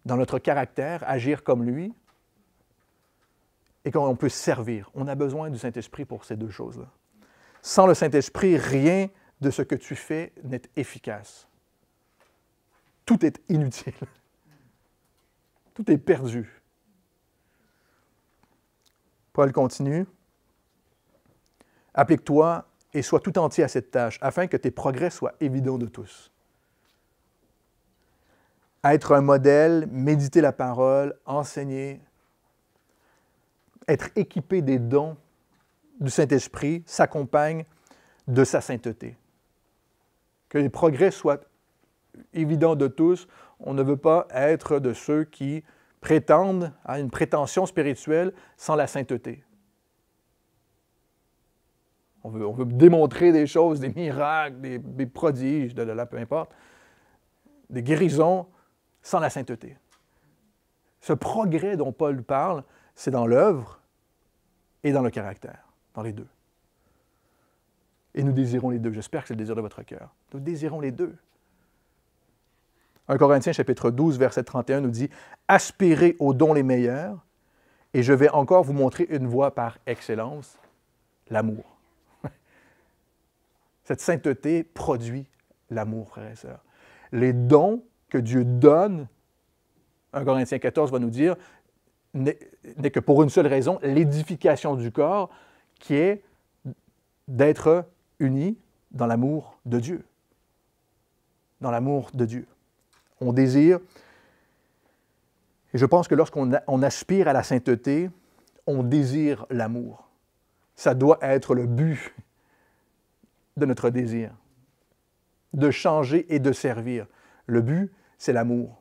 dans notre caractère, agir comme lui, et qu'on puisse servir. On a besoin du Saint-Esprit pour ces deux choses-là. Sans le Saint-Esprit, rien de ce que tu fais n'est efficace. Tout est inutile. Tout est perdu. Paul continue. « Applique-toi et sois tout entier à cette tâche, afin que tes progrès soient évidents de tous. » Être un modèle, méditer la parole, enseigner, être équipé des dons du Saint-Esprit s'accompagne de sa sainteté. Que les progrès soient évidents de tous. On ne veut pas être de ceux qui prétendent à une prétention spirituelle sans la sainteté. On veut démontrer des choses, des miracles, des prodiges, peu importe, des guérisons sans la sainteté. Ce progrès dont Paul parle, c'est dans l'œuvre et dans le caractère, dans les deux. Et nous désirons les deux. J'espère que c'est le désir de votre cœur. Nous désirons les deux. 1 Corinthiens chapitre 12, verset 31 nous dit « Aspirez aux dons les meilleurs, et je vais encore vous montrer une voie par excellence, l'amour. » Cette sainteté produit l'amour, frères et sœurs. Les dons que Dieu donne, 1 Corinthiens 14 va nous dire, n'est que pour une seule raison, l'édification du corps, qui est d'être unis dans l'amour de Dieu. Dans l'amour de Dieu. On désire, et je pense que lorsqu'on aspire à la sainteté, on désire l'amour. Ça doit être le but de notre désir, de changer et de servir. Le but, c'est l'amour.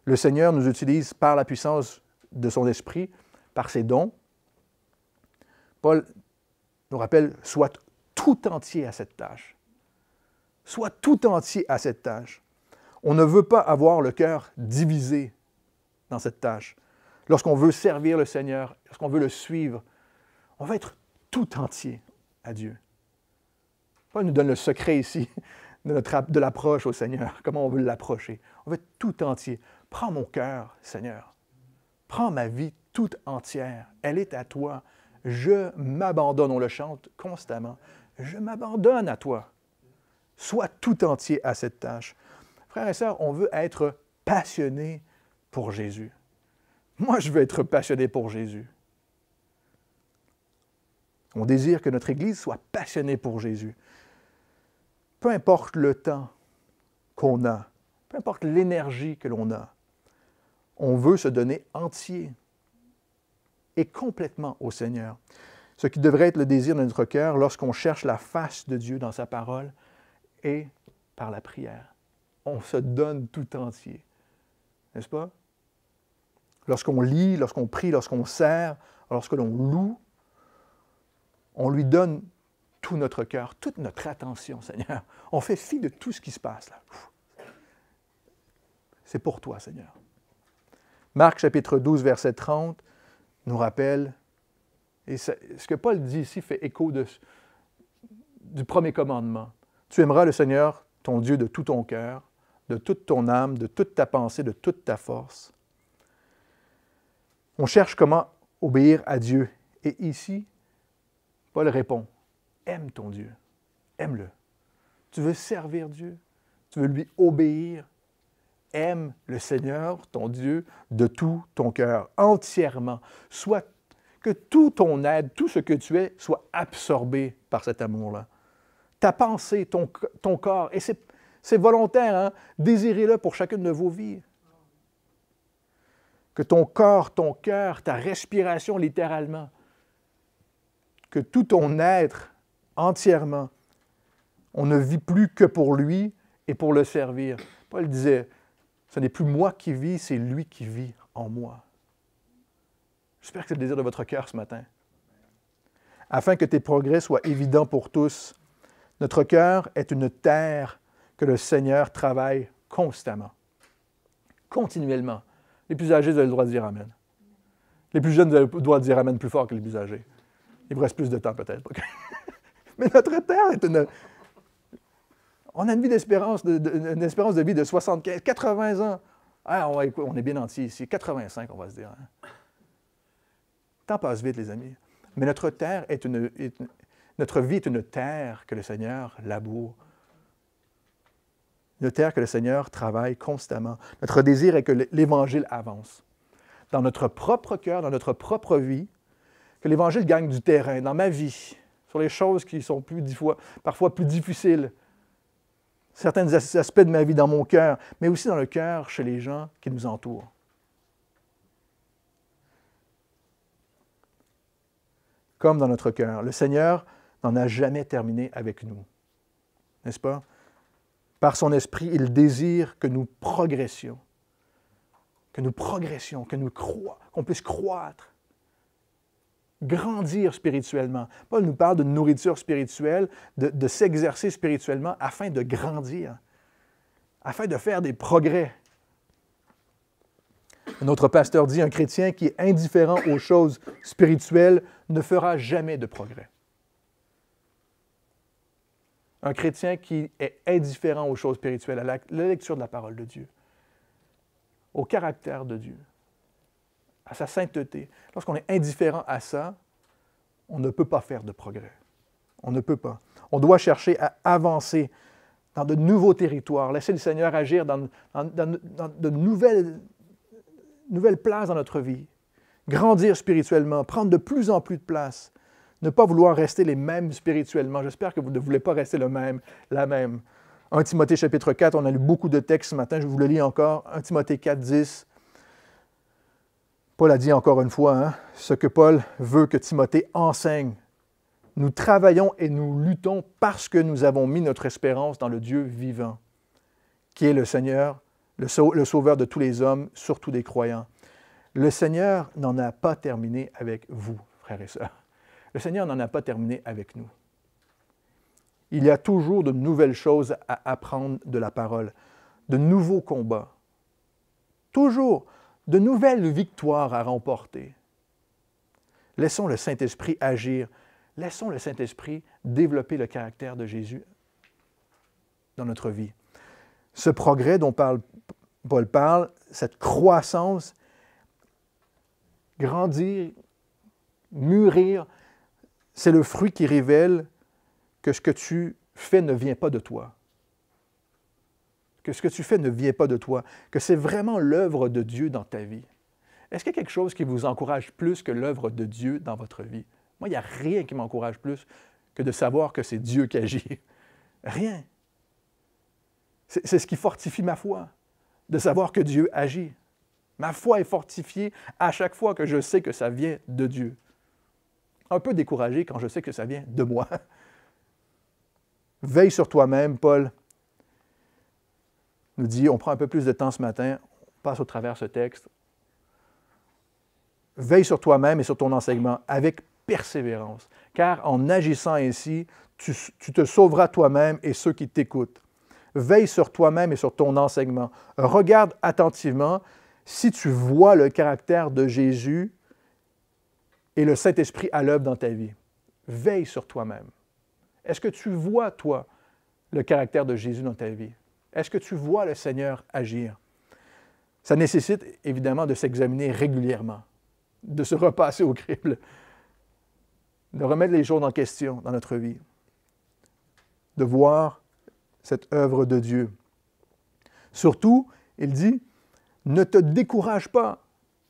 Le Seigneur nous utilise par la puissance de son esprit, par ses dons. Paul nous rappelle, sois tout entier à cette tâche. Sois tout entier à cette tâche. On ne veut pas avoir le cœur divisé dans cette tâche. Lorsqu'on veut servir le Seigneur, lorsqu'on veut le suivre, on va être tout entier à Dieu. Paul nous donne le secret ici de l'approche au Seigneur, comment on veut l'approcher. On veut être tout entier. Prends mon cœur, Seigneur. Prends ma vie toute entière. Elle est à toi. Je m'abandonne, on le chante constamment. Je m'abandonne à toi. Sois tout entier à cette tâche. Frères et sœurs, on veut être passionné pour Jésus. Moi, je veux être passionné pour Jésus. On désire que notre Église soit passionnée pour Jésus. Peu importe le temps qu'on a, peu importe l'énergie que l'on a, on veut se donner entier et complètement au Seigneur. Ce qui devrait être le désir de notre cœur lorsqu'on cherche la face de Dieu dans sa parole et par la prière. On se donne tout entier. N'est-ce pas? Lorsqu'on lit, lorsqu'on prie, lorsqu'on sert, lorsque l'on loue, on lui donne tout notre cœur, toute notre attention, Seigneur. On fait fi de tout ce qui se passe là. C'est pour toi, Seigneur. Marc chapitre 12, verset 30 nous rappelle, et ce que Paul dit ici fait écho du premier commandement. Tu aimeras le Seigneur, ton Dieu, de tout ton cœur, de toute ton âme, de toute ta pensée, de toute ta force. On cherche comment obéir à Dieu. Et ici, Paul répond, aime ton Dieu, aime-le. Tu veux servir Dieu, tu veux lui obéir, aime le Seigneur, ton Dieu, de tout ton cœur, entièrement. Soit que tout ton être, tout ce que tu es, soit absorbé par cet amour-là. Ta pensée, ton corps, et c'est volontaire, hein? Désirez-le pour chacune de vos vies. Que ton corps, ton cœur, ta respiration littéralement, que tout ton être entièrement, on ne vit plus que pour lui et pour le servir. Paul disait, ce n'est plus moi qui vis, c'est lui qui vit en moi. J'espère que c'est le désir de votre cœur ce matin. Afin que tes progrès soient évidents pour tous, notre cœur est une terre que le Seigneur travaille constamment, continuellement. Les plus âgés, vous avez le droit de dire Amen. Les plus jeunes, vous avez le droit de dire Amen plus fort que les plus âgés. Il vous reste plus de temps peut-être. Mais notre terre est une... On a une vie d'espérance, une espérance de vie de 75, 80 ans. Ah, on est bien entier ici. 85, on va se dire. Hein? Le temps passe vite, les amis. Mais notre terre notre vie est une terre que le Seigneur laboure. Une terre que le Seigneur travaille constamment. Notre désir est que l'Évangile avance. Dans notre propre cœur, dans notre propre vie, que l'Évangile gagne du terrain dans ma vie, sur les choses qui sont parfois plus difficiles, certains aspects de ma vie dans mon cœur, mais aussi dans le cœur chez les gens qui nous entourent. Comme dans notre cœur. Le Seigneur, n'en a jamais terminé avec nous. N'est-ce pas? Par son esprit, il désire que nous progressions, qu'on puisse croître, grandir spirituellement. Paul nous parle de nourriture spirituelle, de s'exercer spirituellement afin de grandir, afin de faire des progrès. Notre pasteur dit, un chrétien qui est indifférent aux choses spirituelles ne fera jamais de progrès. Un chrétien qui est indifférent aux choses spirituelles, à la lecture de la parole de Dieu, au caractère de Dieu, à sa sainteté. Lorsqu'on est indifférent à ça, on ne peut pas faire de progrès. On ne peut pas. On doit chercher à avancer dans de nouveaux territoires, laisser le Seigneur agir dans de nouvelles places dans notre vie, grandir spirituellement, prendre de plus en plus de place, ne pas vouloir rester les mêmes spirituellement. J'espère que vous ne voulez pas rester la même. 1 Timothée chapitre 4, on a lu beaucoup de textes ce matin, je vous le lis encore. 1 Timothée 4, 10. Paul a dit encore une fois, ce que Paul veut que Timothée enseigne. Nous travaillons et nous luttons parce que nous avons mis notre espérance dans le Dieu vivant, qui est le Seigneur, le Sauveur de tous les hommes, surtout des croyants. Le Seigneur n'en a pas terminé avec vous, frères et sœurs. Le Seigneur n'en a pas terminé avec nous. Il y a toujours de nouvelles choses à apprendre de la parole, de nouveaux combats, toujours de nouvelles victoires à remporter. Laissons le Saint-Esprit agir. Laissons le Saint-Esprit développer le caractère de Jésus dans notre vie. Ce progrès dont Paul parle, cette croissance, grandir, mûrir, c'est le fruit qui révèle que ce que tu fais ne vient pas de toi. Que ce que tu fais ne vient pas de toi. Que c'est vraiment l'œuvre de Dieu dans ta vie. Est-ce qu'il y a quelque chose qui vous encourage plus que l'œuvre de Dieu dans votre vie? Moi, il n'y a rien qui m'encourage plus que de savoir que c'est Dieu qui agit. Rien. C'est ce qui fortifie ma foi, de savoir que Dieu agit. Ma foi est fortifiée à chaque fois que je sais que ça vient de Dieu. Un peu découragé quand je sais que ça vient de moi. Veille sur toi-même, Paul nous dit, on prend un peu plus de temps ce matin, on passe au travers ce texte. Veille sur toi-même et sur ton enseignement avec persévérance, car en agissant ainsi, tu te sauveras toi-même et ceux qui t'écoutent. Veille sur toi-même et sur ton enseignement. Regarde attentivement si tu vois le caractère de Jésus et le Saint-Esprit à l'œuvre dans ta vie. Veille sur toi-même. Est-ce que tu vois, toi, le caractère de Jésus dans ta vie? Est-ce que tu vois le Seigneur agir? Ça nécessite évidemment de s'examiner régulièrement, de se repasser au crible, de remettre les choses en question dans notre vie, de voir cette œuvre de Dieu. Surtout, il dit, ne te décourage pas,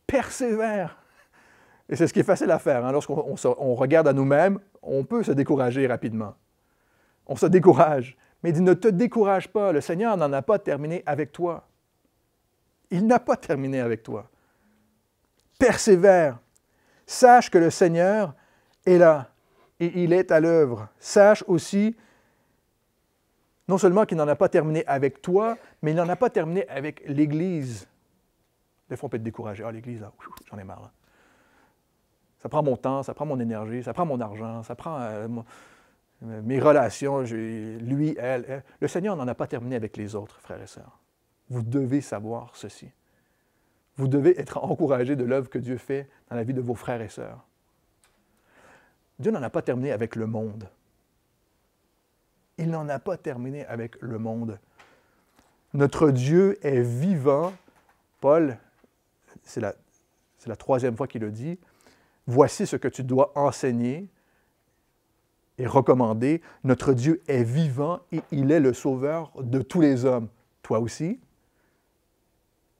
persévère. Et c'est ce qui est facile à faire. Lorsqu'on regarde à nous-mêmes, on peut se décourager rapidement. On se décourage. Mais il dit, ne te décourage pas, le Seigneur n'en a pas terminé avec toi. Il n'a pas terminé avec toi. Persévère. Sache que le Seigneur est là et il est à l'œuvre. Sache aussi, non seulement qu'il n'en a pas terminé avec toi, mais il n'en a pas terminé avec l'Église. Des fois, on peut être découragé. Ah, l'Église, là, j'en ai marre. Là. Ça prend mon temps, ça prend mon énergie, ça prend mon argent, ça prend mes relations, lui, elle. Le Seigneur n'en a pas terminé avec les autres, frères et sœurs. Vous devez savoir ceci. Vous devez être encouragés de l'œuvre que Dieu fait dans la vie de vos frères et sœurs. Dieu n'en a pas terminé avec le monde. Il n'en a pas terminé avec le monde. Notre Dieu est vivant. Paul, c'est la 3e fois qu'il le dit. Voici ce que tu dois enseigner et recommander. Notre Dieu est vivant et il est le sauveur de tous les hommes. Toi aussi,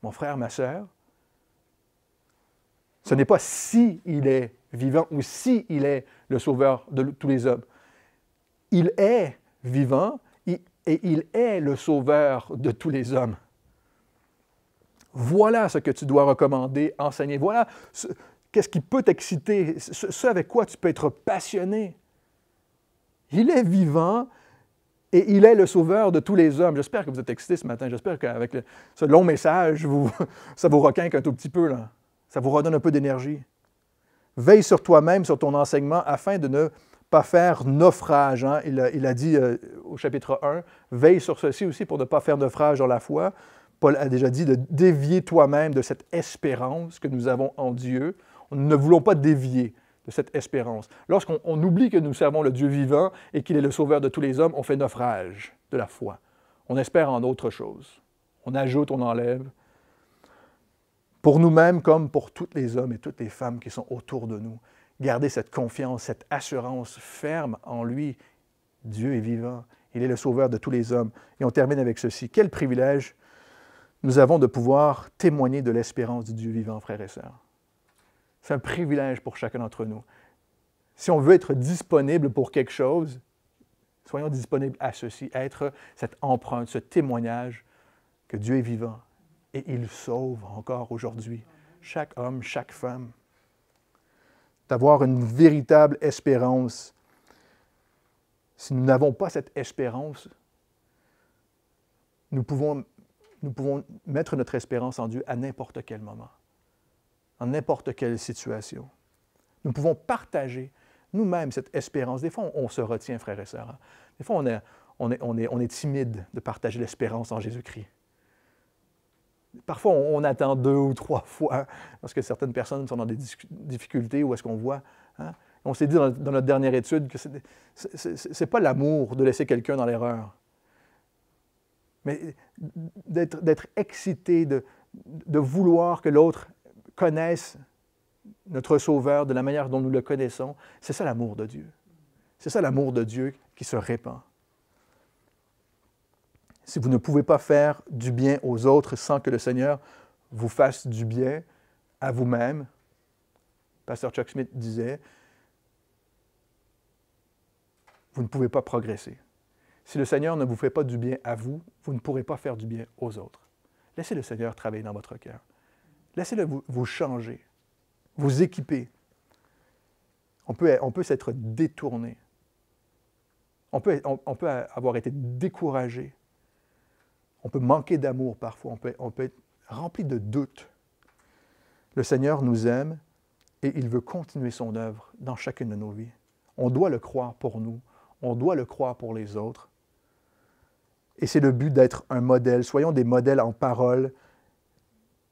mon frère, ma sœur. Ce n'est pas si il est vivant ou si il est le sauveur de tous les hommes. Il est vivant et il est le sauveur de tous les hommes. Voilà ce que tu dois recommander, enseigner. Voilà qu'est-ce qui peut t'exciter, ce avec quoi tu peux être passionné. Il est vivant et il est le sauveur de tous les hommes. J'espère que vous êtes excités ce matin. J'espère qu'avec ce long message, ça vous requinque un tout petit peu, là. Ça vous redonne un peu d'énergie. Veille sur toi-même, sur ton enseignement, afin de ne pas faire naufrage. Hein? Il a dit au chapitre 1, veille sur ceci aussi pour ne pas faire naufrage dans la foi. Paul a déjà dit de dévier toi-même de cette espérance que nous avons en Dieu. Nous ne voulons pas dévier de cette espérance. Lorsqu'on oublie que nous servons le Dieu vivant et qu'il est le sauveur de tous les hommes, on fait naufrage de la foi. On espère en autre chose. On ajoute, on enlève. Pour nous-mêmes comme pour tous les hommes et toutes les femmes qui sont autour de nous, garder cette confiance, cette assurance ferme en lui. Dieu est vivant. Il est le sauveur de tous les hommes. Et on termine avec ceci. Quel privilège nous avons de pouvoir témoigner de l'espérance du Dieu vivant, frères et sœurs. C'est un privilège pour chacun d'entre nous. Si on veut être disponible pour quelque chose, soyons disponibles à ceci, à être cette empreinte, ce témoignage que Dieu est vivant et il sauve encore aujourd'hui chaque homme, chaque femme. D'avoir une véritable espérance. Si nous n'avons pas cette espérance, nous pouvons mettre notre espérance en Dieu à n'importe quel moment, en n'importe quelle situation. Nous pouvons partager nous-mêmes cette espérance. Des fois, on se retient, frères et sœurs. Des fois, on est timide de partager l'espérance en Jésus-Christ. Parfois, on attend 2 ou 3 fois lorsque certaines personnes sont dans des difficultés ou est-ce qu'on voit. Hein? On s'est dit dans notre dernière étude que ce n'est pas l'amour de laisser quelqu'un dans l'erreur, mais d'être excité, de vouloir que l'autre connaisse notre Sauveur de la manière dont nous le connaissons. C'est ça l'amour de Dieu. C'est ça l'amour de Dieu qui se répand. Si vous ne pouvez pas faire du bien aux autres sans que le Seigneur vous fasse du bien à vous-même, Pasteur Chuck Smith disait, vous ne pouvez pas progresser. Si le Seigneur ne vous fait pas du bien à vous, vous ne pourrez pas faire du bien aux autres. Laissez le Seigneur travailler dans votre cœur. Laissez-le vous changer, vous équiper. On peut s'être détourné. On peut avoir été découragé. On peut manquer d'amour parfois. On peut être rempli de doutes. Le Seigneur nous aime et il veut continuer son œuvre dans chacune de nos vies. On doit le croire pour nous. On doit le croire pour les autres. Et c'est le but d'être un modèle. Soyons des modèles en parole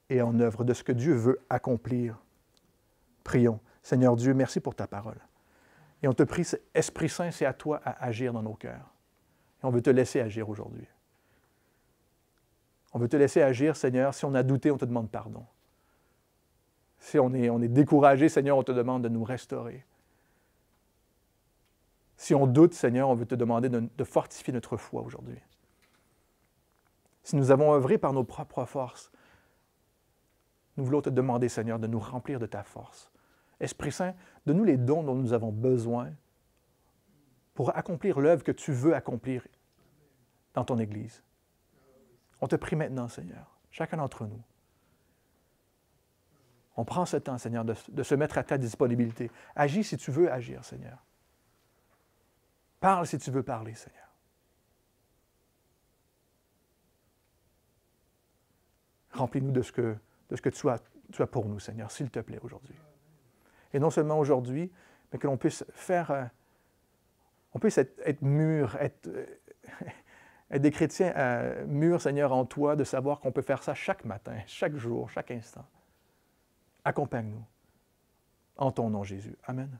et en œuvre de ce que Dieu veut accomplir. Prions. Seigneur Dieu, merci pour ta parole. Et on te prie, Esprit Saint, c'est à toi à agir dans nos cœurs. Et on veut te laisser agir aujourd'hui. On veut te laisser agir, Seigneur. Si on a douté, on te demande pardon. Si on est découragé, Seigneur, on te demande de nous restaurer. Si on doute, Seigneur, on veut te demander de fortifier notre foi aujourd'hui. Si nous avons œuvré par nos propres forces, nous voulons te demander, Seigneur, de nous remplir de ta force. Esprit Saint, donne-nous les dons dont nous avons besoin pour accomplir l'œuvre que tu veux accomplir dans ton Église. On te prie maintenant, Seigneur, chacun d'entre nous. On prend ce temps, Seigneur, de se mettre à ta disponibilité. Agis si tu veux agir, Seigneur. Parle si tu veux parler, Seigneur. Remplis-nous de ce que tu as pour nous, Seigneur, s'il te plaît, aujourd'hui. Et non seulement aujourd'hui, mais que l'on puisse être mûrs, être des chrétiens mûrs, Seigneur, en toi, de savoir qu'on peut faire ça chaque matin, chaque jour, chaque instant. Accompagne-nous. En ton nom, Jésus. Amen.